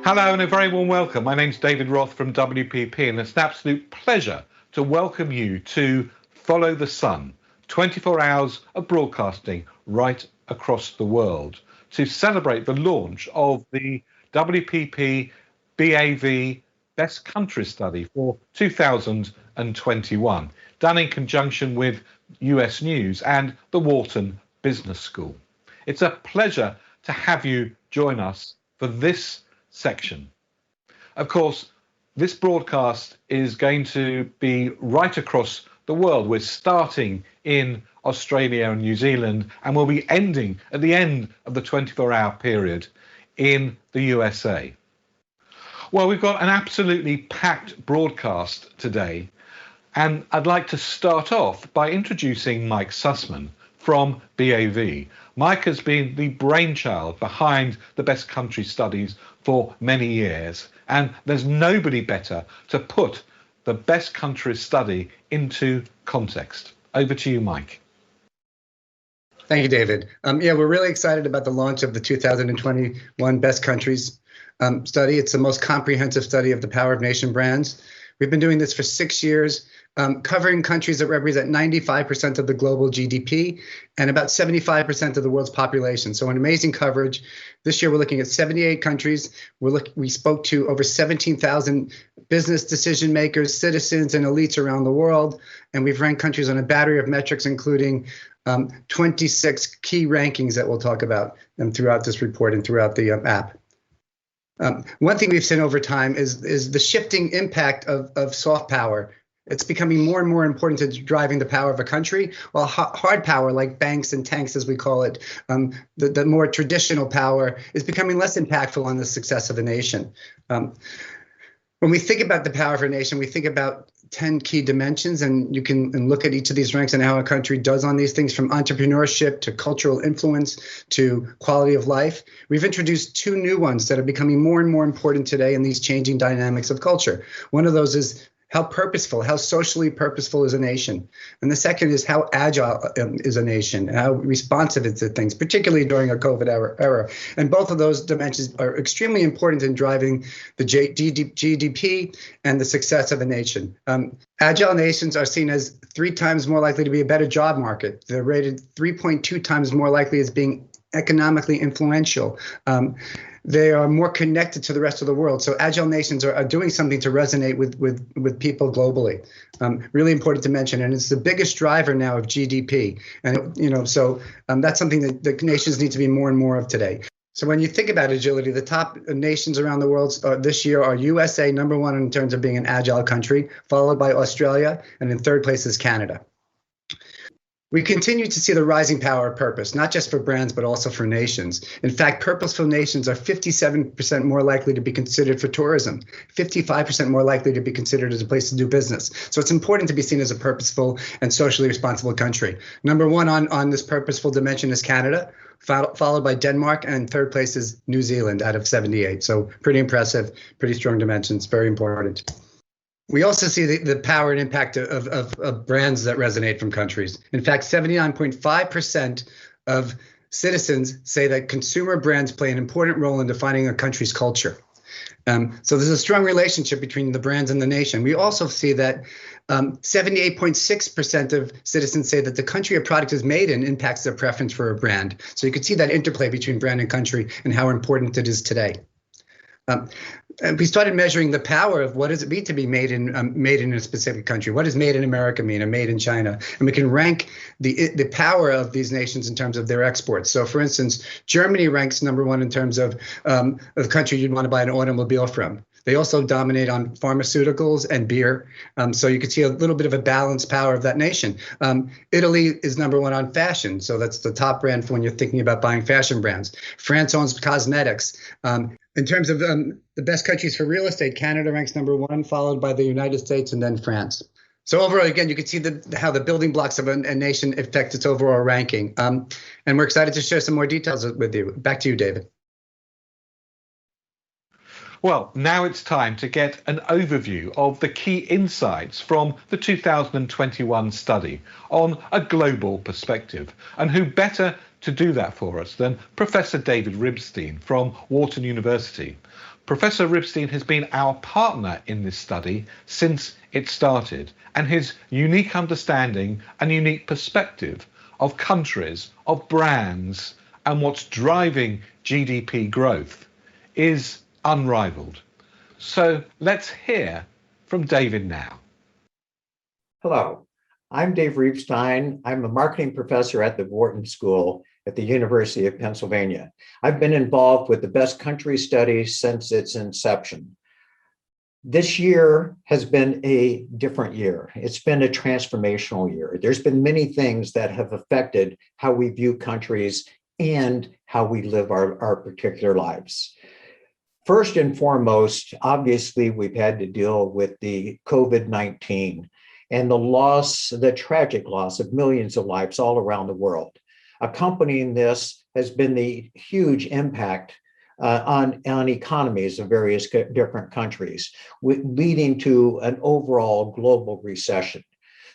Hello and a very warm welcome. My name's David Roth from WPP, and it's an absolute pleasure to welcome you to Follow the Sun, 24 hours of broadcasting right across the world to celebrate the launch of the WPP BAV Best Country Study for 2021, done in conjunction with US News and the Wharton Business School. It's a pleasure to have you join us for this section. Of course, this broadcast is going to be right across the world. We're starting in Australia and New Zealand, and we'll be ending at the end of the 24-hour period in the USA. Well, we've got an absolutely packed broadcast today, and I'd like to start off by introducing Mike Sussman from BAV. Mike has been the brainchild behind the Best Country Studies for many years, and there's nobody better to put the Best Country Study into context. Over to you, Mike. Thank you, David. We're really excited about the launch of the 2021 Best Countries study. It's the most comprehensive study of the power of nation brands. We've been doing this for 6 years, covering countries that represent 95% of the global GDP and about 75% of the world's population. So an amazing coverage. This year, we're looking at 78 countries. We spoke to over 17,000 business decision makers, citizens, and elites around the world. And we've ranked countries on a battery of metrics, including 26 key rankings that we'll talk about throughout this report and throughout the app. One thing we've seen over time is the shifting impact of soft power. It's becoming more and more important to driving the power of a country, while hard power, like banks and tanks, as we call it, the more traditional power, is becoming less impactful on the success of a nation. When we think about the power of a nation, we think about 10 key dimensions, and you can look at each of these ranks and how a country does on these things, from entrepreneurship to cultural influence to quality of life. We've introduced 2 new ones that are becoming more and more important today in these changing dynamics of culture. One of those is how purposeful, how socially purposeful is a nation. And the second is how agile is a nation, how responsive it is to things, particularly during a COVID era. And both of those dimensions are extremely important in driving the GDP and the success of a nation. Agile nations are seen as 3 times more likely to be a better job market. They're rated 3.2 times more likely as being economically influential. They are more connected to the rest of the world. So agile nations are doing something to resonate with people globally. Really important to mention, and it's the biggest driver now of GDP. And that's something that the nations need to be more and more of today. So when you think about agility, the top nations around the world this year are USA, number 1 in terms of being an agile country, followed by Australia, and in 3rd place is Canada. We continue to see the rising power of purpose, not just for brands, but also for nations. In fact, purposeful nations are 57% more likely to be considered for tourism, 55% more likely to be considered as a place to do business. So it's important to be seen as a purposeful and socially responsible country. Number 1 on this purposeful dimension is Canada, followed by Denmark, and in 3rd place is New Zealand out of 78. So pretty impressive, pretty strong dimensions, very important. We also see the power and impact of brands that resonate from countries. In fact, 79.5% of citizens say that consumer brands play an important role in defining a country's culture. So there's a strong relationship between the brands and the nation. We also see that 78.6% of citizens say that the country a product is made in impacts their preference for a brand. So you can see that interplay between brand and country and how important it is today. And we started measuring the power of what does it mean to be made in a specific country. What does made in America mean, and made in China? And we can rank the power of these nations in terms of their exports. So, for instance, Germany ranks number 1 in terms of the country you'd want to buy an automobile from. They also dominate on pharmaceuticals and beer. So you can see a little bit of a balanced power of that nation. Italy is number 1 on fashion. So that's the top brand for when you're thinking about buying fashion brands. France owns cosmetics. In terms of the best countries for real estate, Canada ranks number 1, followed by the United States and then France. So overall, again, you can see how the building blocks of a nation affect its overall ranking. And we're excited to share some more details with you. Back to you, David. Well, now it's time to get an overview of the key insights from the 2021 study on a global perspective. And who better to do that for us than Professor David Ribstein from Wharton University. Professor Ribstein has been our partner in this study since it started, and his unique understanding and unique perspective of countries, of brands, and what's driving GDP growth is unrivaled. So let's hear from David now. Hello, I'm Dave Ribstein. I'm a marketing professor at the Wharton School at the University of Pennsylvania. I've been involved with the Best Country Study since its inception. This year has been a different year. It's been a transformational year. There's been many things that have affected how we view countries and how we live our particular lives. First and foremost, obviously, we've had to deal with the COVID-19 and the tragic loss of millions of lives all around the world. Accompanying this has been the huge impact on economies of various different countries, leading to an overall global recession.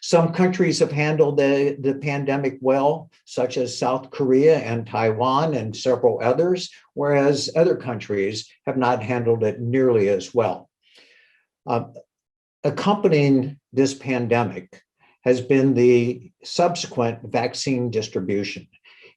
Some countries have handled the pandemic well, such as South Korea and Taiwan and several others, whereas other countries have not handled it nearly as well. Accompanying this pandemic has been the subsequent vaccine distribution.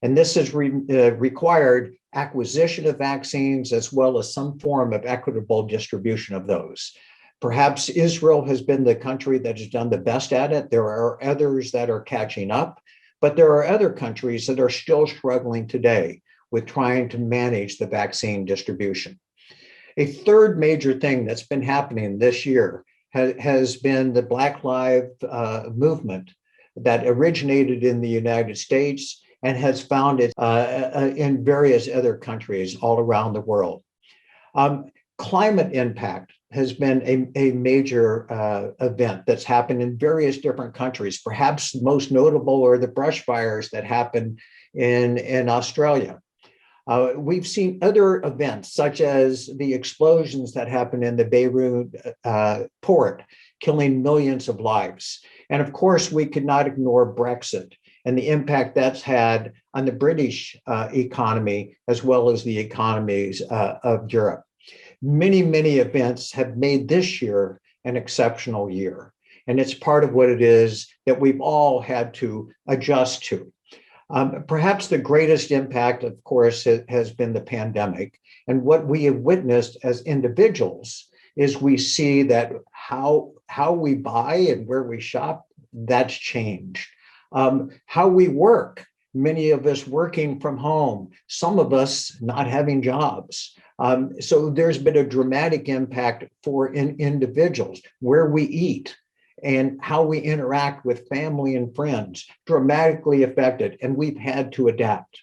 And this has required acquisition of vaccines as well as some form of equitable distribution of those. Perhaps Israel has been the country that has done the best at it. There are others that are catching up, but there are other countries that are still struggling today with trying to manage the vaccine distribution. A third major thing that's been happening this year has been the Black Lives movement that originated in the United States and has found it in various other countries all around the world. Climate impact has been a major event that's happened in various different countries. Perhaps the most notable are the brush fires that happened in Australia. We've seen other events, such as the explosions that happened in the Beirut port, killing millions of lives. And of course, we could not ignore Brexit and the impact that's had on the British economy, as well as the economies of Europe. Many, many events have made this year an exceptional year. And it's part of what it is that we've all had to adjust to. Perhaps the greatest impact, of course, has been the pandemic. And what we have witnessed as individuals is we see that how we buy and where we shop, that's changed. How we work, many of us working from home, some of us not having jobs. So there's been a dramatic impact for individuals, where we eat and how we interact with family and friends, dramatically affected, and we've had to adapt.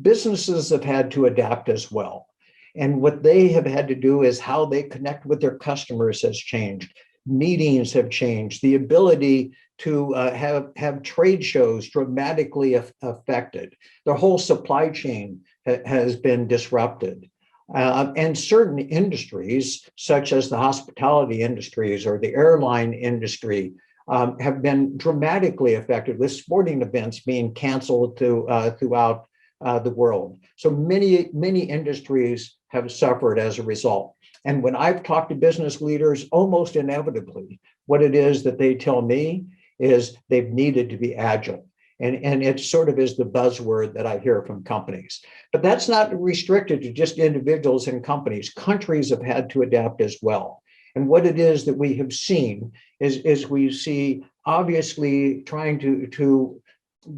Businesses have had to adapt as well. And what they have had to do is how they connect with their customers has changed. Meetings have changed. The ability to have trade shows dramatically affected. The whole supply chain has been disrupted. And certain industries, such as the hospitality industries or the airline industry, have been dramatically affected, with sporting events being canceled throughout the world. So many, many industries have suffered as a result. And when I've talked to business leaders, almost inevitably, what it is that they tell me is they've needed to be agile. And it sort of is the buzzword that I hear from companies. But that's not restricted to just individuals and companies. Countries have had to adapt as well. And what it is that we have seen is we see, obviously, trying to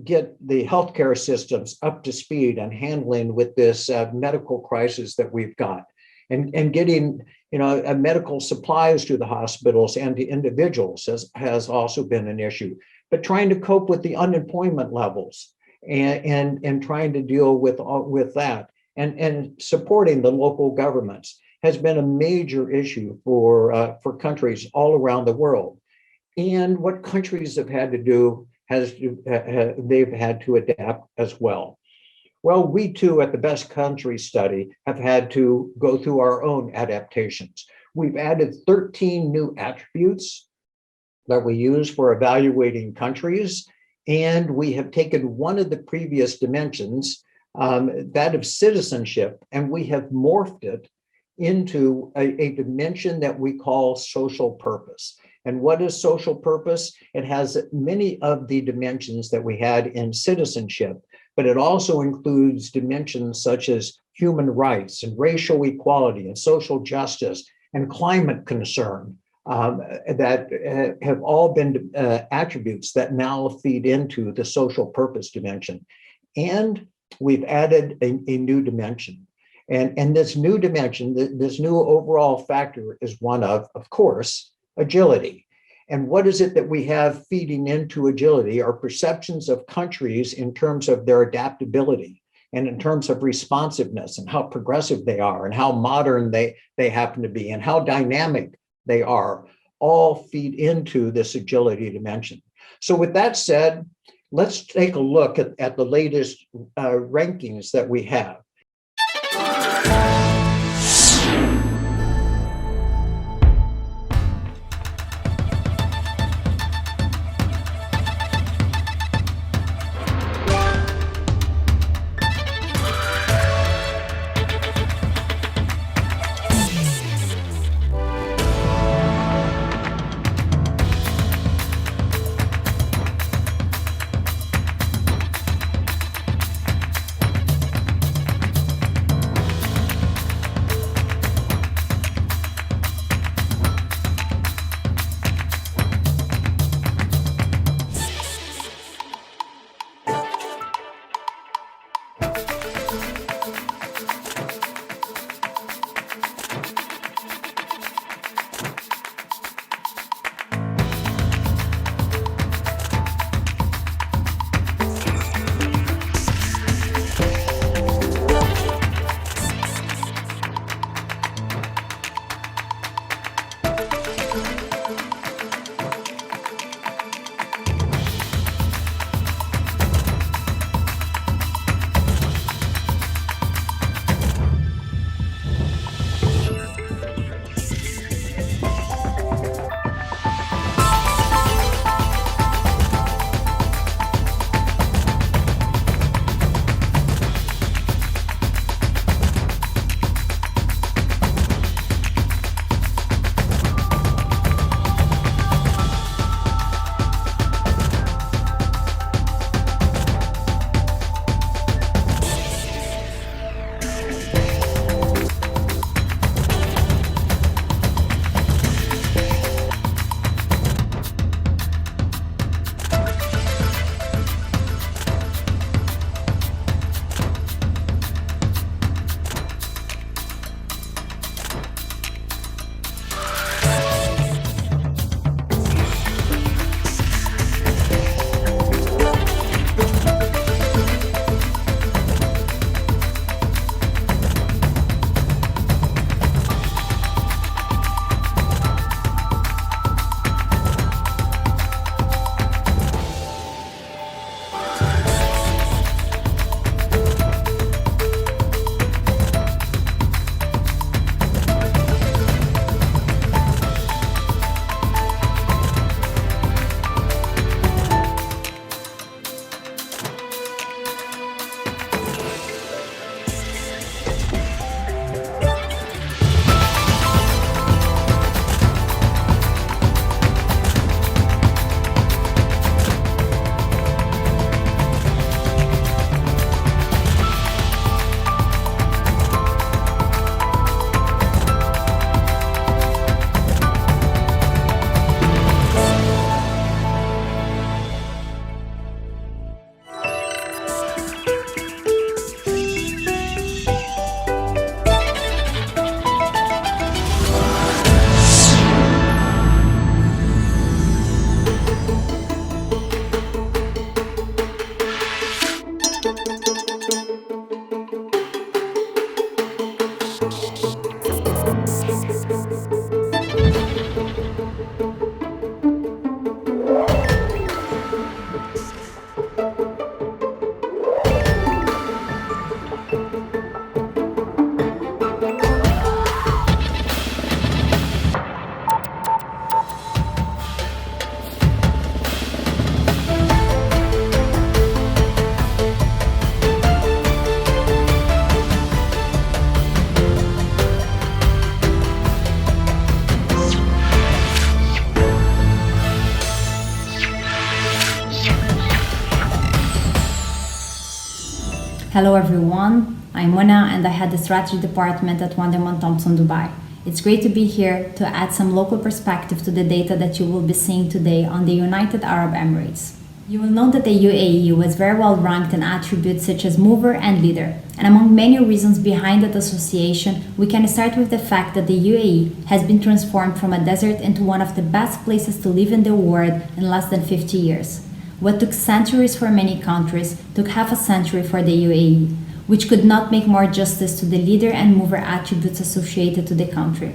get the healthcare systems up to speed and handling with this medical crisis that we've got. And getting medical supplies to the hospitals and to individuals has also been an issue. But trying to cope with the unemployment levels and trying to deal with that and supporting the local governments has been a major issue for countries all around the world. And what countries have had to do they've had to adapt as well. Well, we too at the Best Country Study have had to go through our own adaptations. We've added 13 new attributes that we use for evaluating countries, and we have taken one of the previous dimensions, that of citizenship, and we have morphed it into a dimension that we call social purpose. And what is social purpose? It has many of the dimensions that we had in citizenship, but it also includes dimensions such as human rights and racial equality and social justice and climate concern, that have all been attributes that now feed into the social purpose dimension. And we've added a new dimension. And this new dimension, this new overall factor is one of course, agility. And what is it that we have feeding into agility? Our perceptions of countries in terms of their adaptability and in terms of responsiveness and how progressive they are and how modern they happen to be and how dynamic they are, all feed into this agility dimension. So with that said, let's take a look at the latest rankings that we have. Hello everyone, I'm Mona and I head the strategy department at Wunderman Thompson Dubai. It's great to be here to add some local perspective to the data that you will be seeing today on the United Arab Emirates. You will note that the UAE was very well ranked in attributes such as mover and leader. And among many reasons behind that association, we can start with the fact that the UAE has been transformed from a desert into one of the best places to live in the world in less than 50 years. What took centuries for many countries took half a century for the UAE, which could not make more justice to the leader and mover attributes associated to the country.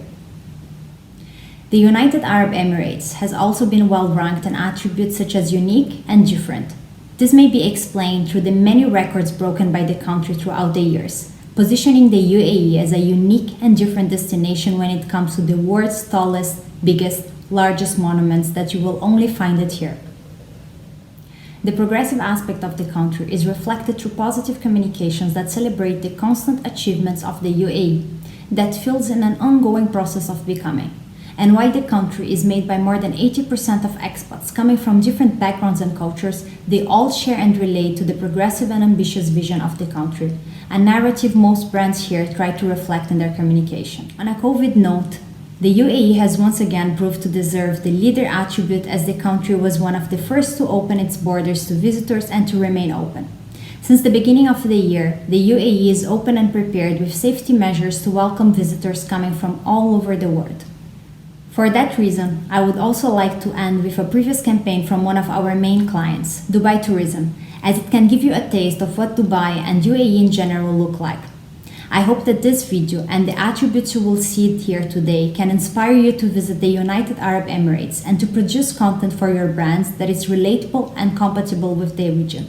The United Arab Emirates has also been well ranked in attributes such as unique and different. This may be explained through the many records broken by the country throughout the years, positioning the UAE as a unique and different destination when it comes to the world's tallest, biggest, largest monuments that you will only find it here. The progressive aspect of the country is reflected through positive communications that celebrate the constant achievements of the UAE that fills in an ongoing process of becoming. And while the country is made by more than 80% of expats coming from different backgrounds and cultures, they all share and relate to the progressive and ambitious vision of the country, a narrative most brands here try to reflect in their communication. On a COVID note, the UAE has once again proved to deserve the leader attribute as the country was one of the first to open its borders to visitors and to remain open. Since the beginning of the year, the UAE is open and prepared with safety measures to welcome visitors coming from all over the world. For that reason, I would also like to end with a previous campaign from one of our main clients, Dubai Tourism, as it can give you a taste of what Dubai and UAE in general look like. I hope that this video and the attributes you will see here today can inspire you to visit the United Arab Emirates and to produce content for your brands that is relatable and compatible with the region.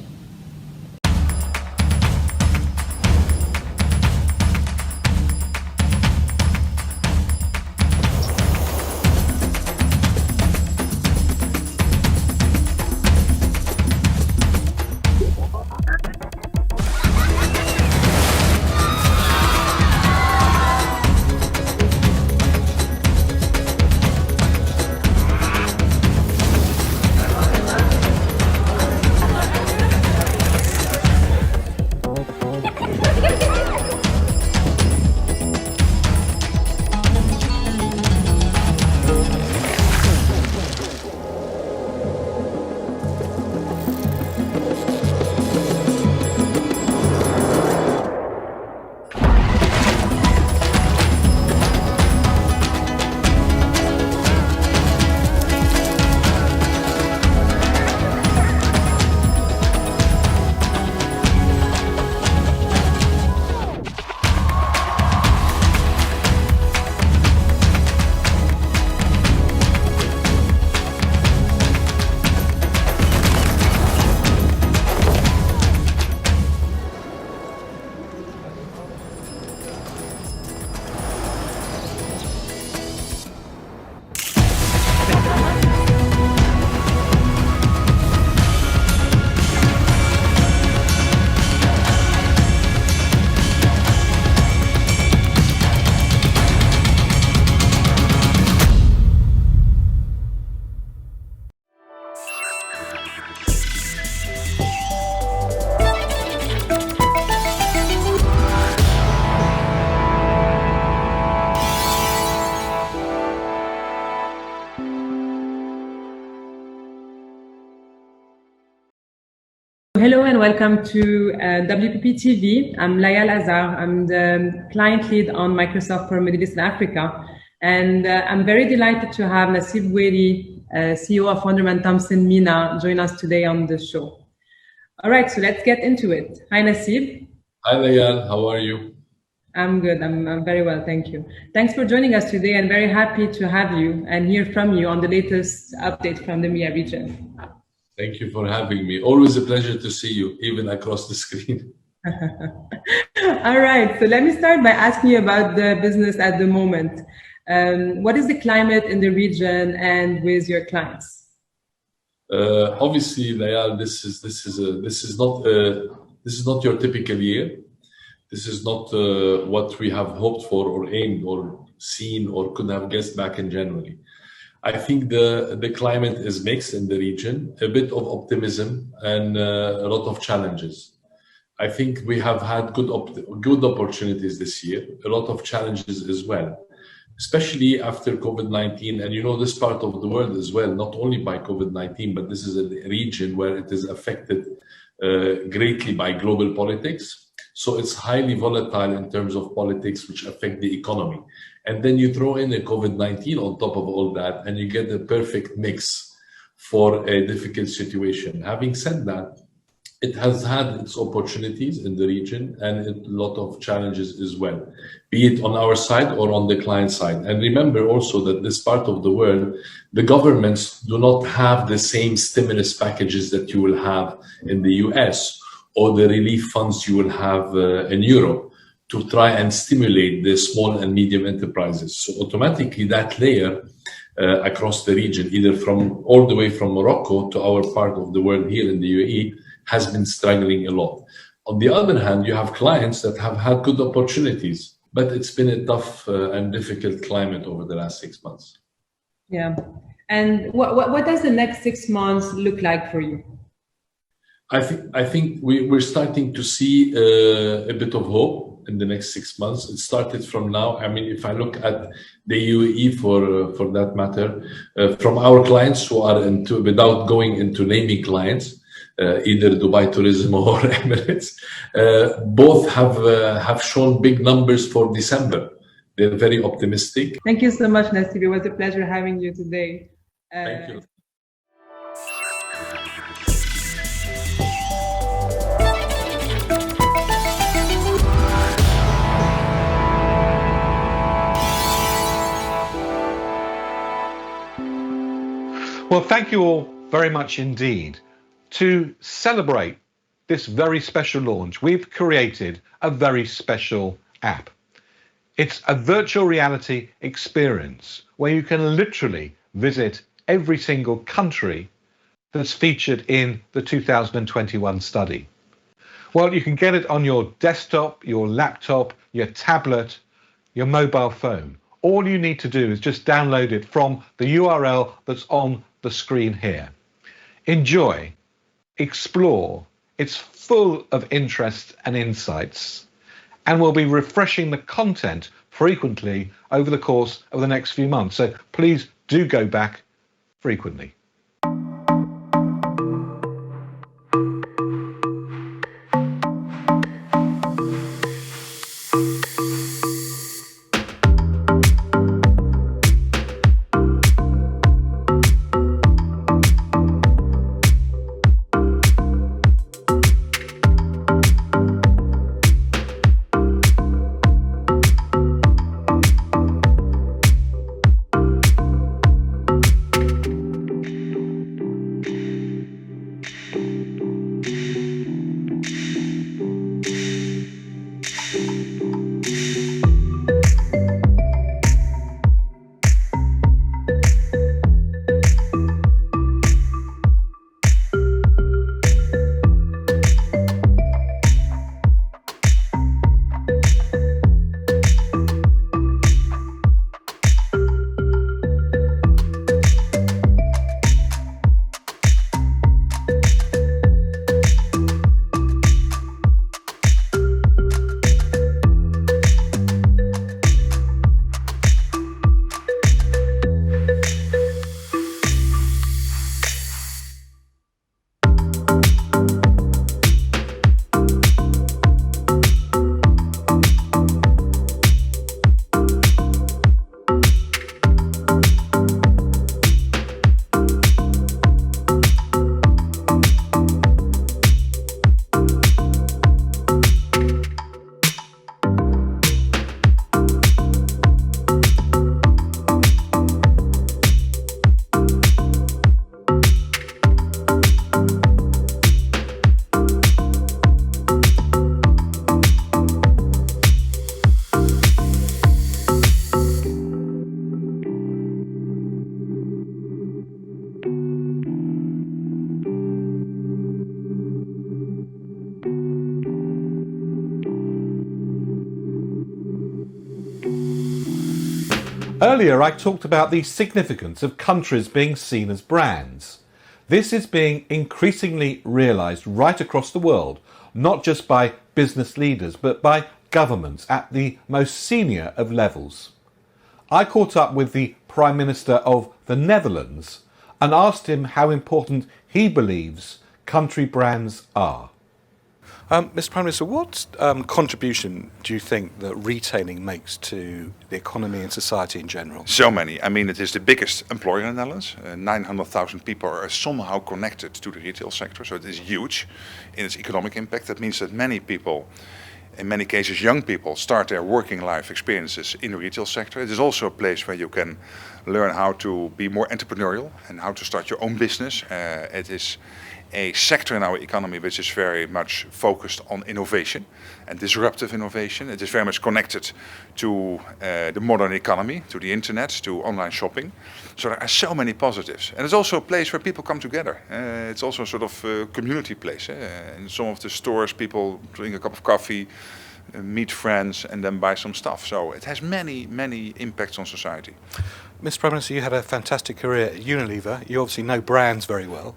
Hello and welcome to WPP TV. I'm Layal Azar. I'm the client lead on Microsoft for Middle East and Africa. And I'm very delighted to have Nassib Weli, CEO of Wunderman Thompson MENA, join us today on the show. All right, so let's get into it. Hi, Nassib. Hi, Layal. How are you? I'm good. I'm very well, thank you. Thanks for joining us today and very happy to have you and hear from you on the latest update from the MEA region. Thank you for having me. Always a pleasure to see you, even across the screen. All right, so let me start by asking you about the business at the moment. What is the climate in the region and with your clients? Obviously, Layal, this is not your typical year. This is not what we have hoped for or aimed or seen or could have guessed back in January. I think the climate is mixed in the region, a bit of optimism and a lot of challenges. I think we have had good opportunities this year, a lot of challenges as well, especially after COVID-19. And this part of the world as well, not only by COVID-19, but this is a region where it is affected greatly by global politics. So it's highly volatile in terms of politics, which affect the economy. And then you throw in a COVID-19 on top of all that, and you get the perfect mix for a difficult situation. Having said that, it has had its opportunities in the region and a lot of challenges as well, be it on our side or on the client side. And remember also that this part of the world, the governments do not have the same stimulus packages that you will have in the US or the relief funds you will have in Europe to try and stimulate the small and medium enterprises. So automatically that layer across the region, either from all the way from Morocco to our part of the world here in the UAE, has been struggling a lot. On the other hand, you have clients that have had good opportunities, but it's been a tough and difficult climate over the last 6 months. Yeah. And what does the next 6 months look like for you? I think we're starting to see a bit of hope in the next 6 months. It started from now. I mean, if I look at the UAE for that matter, from our clients who are without going into naming clients, either Dubai Tourism or Emirates, both have shown big numbers for December. They're very optimistic. Thank you so much, Nassib. It was a pleasure having you today. Thank you. Well, thank you all very much indeed. To celebrate this very special launch, we've created a very special app. It's a virtual reality experience where you can literally visit every single country that's featured in the 2021 study. Well, you can get it on your desktop, your laptop, your tablet, your mobile phone. All you need to do is just download it from the URL that's on the screen here. Enjoy. Explore. It's full of interest and insights, and we'll be refreshing the content frequently over the course of the next few months. So please do go back frequently. Earlier, I talked about the significance of countries being seen as brands. This is being increasingly realised right across the world. not just by business leaders, but by governments at the most senior of levels. I caught up with the Prime Minister of the Netherlands and asked him how important he believes country brands are. Mr. Prime Minister, what contribution do you think that retailing makes to the economy and society in general? So many. I mean, it is the biggest employer in the Netherlands. 900,000 people are somehow connected to the retail sector, so it is huge in its economic impact. That means that many people, in many cases young people, start their working life experiences in the retail sector. It is also a place where you can learn how to be more entrepreneurial and how to start your own business. It is a sector in our economy which is very much focused on innovation and disruptive innovation. It is very much connected to the modern economy, to the internet, to online shopping. So there are so many positives. And it's also a place where people come together. It's also a sort of community place. In some of the stores, people drink a cup of coffee, meet friends, and then buy some stuff. So it has many, many impacts on society. Mr. Prime Minister, you had a fantastic career at Unilever. You obviously know brands very well.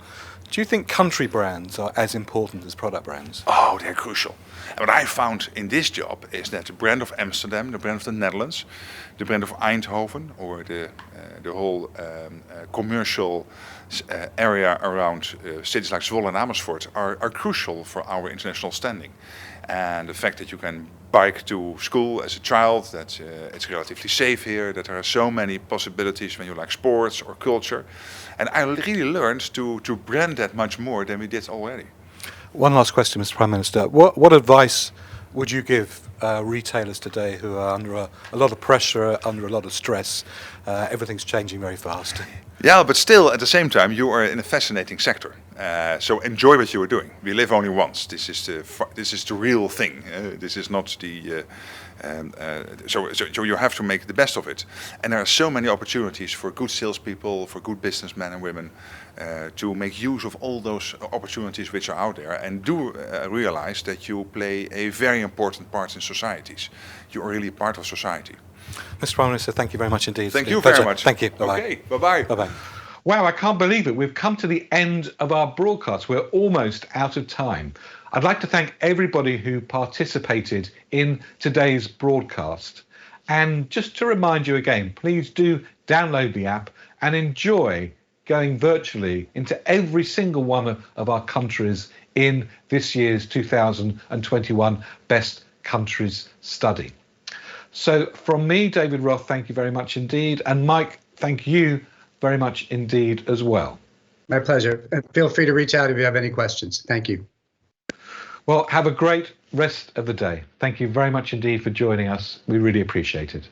Do you think country brands are as important as product brands? Oh, they're crucial. And what I found in this job is that the brand of Amsterdam, the brand of the Netherlands, the brand of Eindhoven, or the whole commercial area around cities like Zwolle and Amersfoort are crucial for our international standing. And the fact that you can bike to school as a child, that it's relatively safe here, that there are so many possibilities when you like sports or culture. And I really learned to brand that much more than we did already. One last question, Mr. Prime Minister. What advice would you give retailers today who are under a lot of pressure, under a lot of stress? Everything's changing very fast. Yeah, but still, at the same time, you are in a fascinating sector. So enjoy what you are doing. We live only once. This is the real thing. This is not the. So you have to make the best of it. And there are so many opportunities for good salespeople, for good businessmen and women, to make use of all those opportunities which are out there. And do realize that you play a very important part in societies. You are really part of society. Mr. Prime Minister, thank you very much indeed. Thank you very much. Thank you. Bye-bye. Okay, bye-bye. Bye-bye. Wow, I can't believe it. We've come to the end of our broadcast. We're almost out of time. I'd like to thank everybody who participated in today's broadcast. And just to remind you again, please do download the app and enjoy going virtually into every single one of our countries in this year's 2021 Best Countries Study. So from me, David Roth, thank you very much indeed. And Mike, thank you very much indeed as well. My pleasure. And feel free to reach out if you have any questions. Thank you. Well, have a great rest of the day. Thank you very much indeed for joining us. We really appreciate it.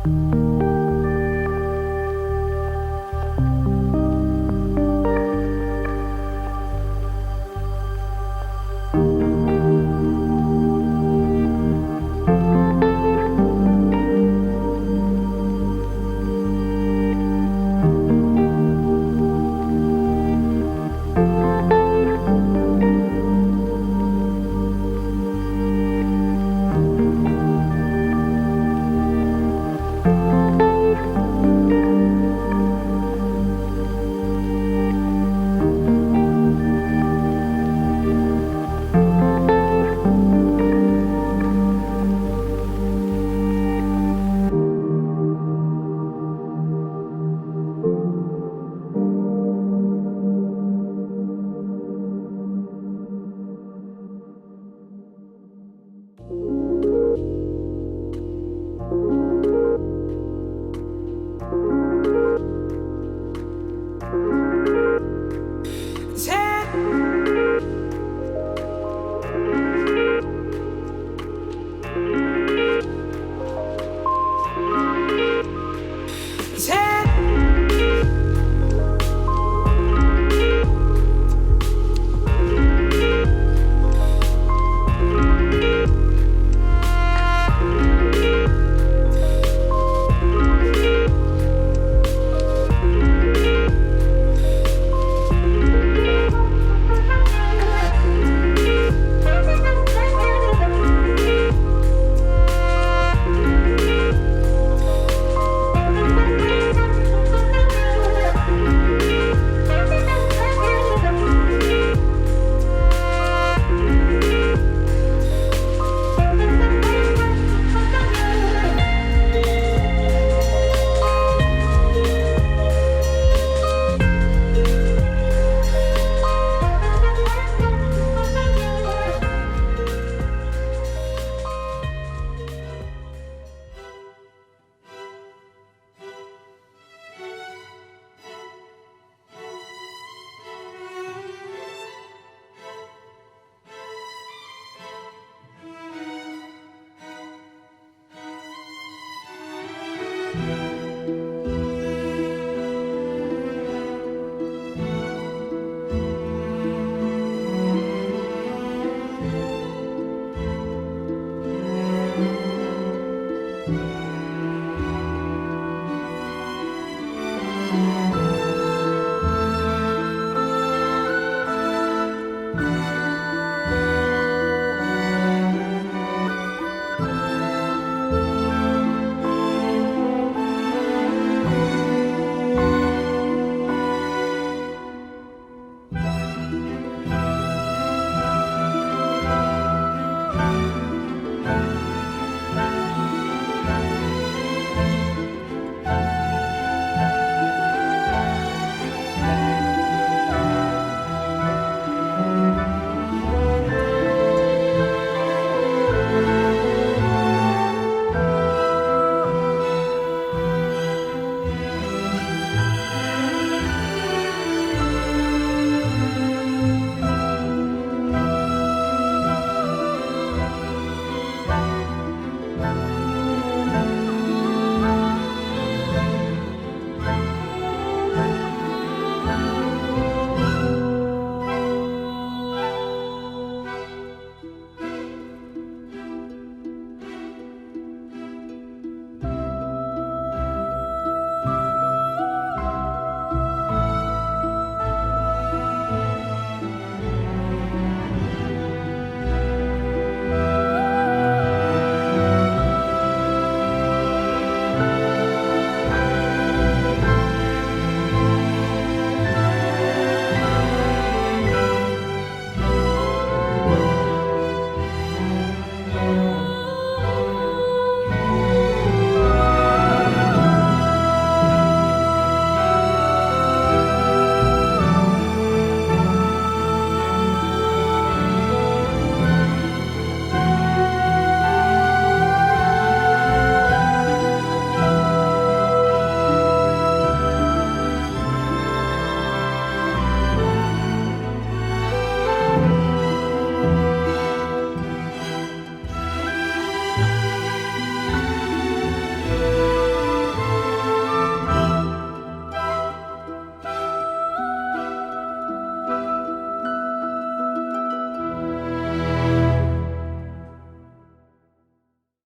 you.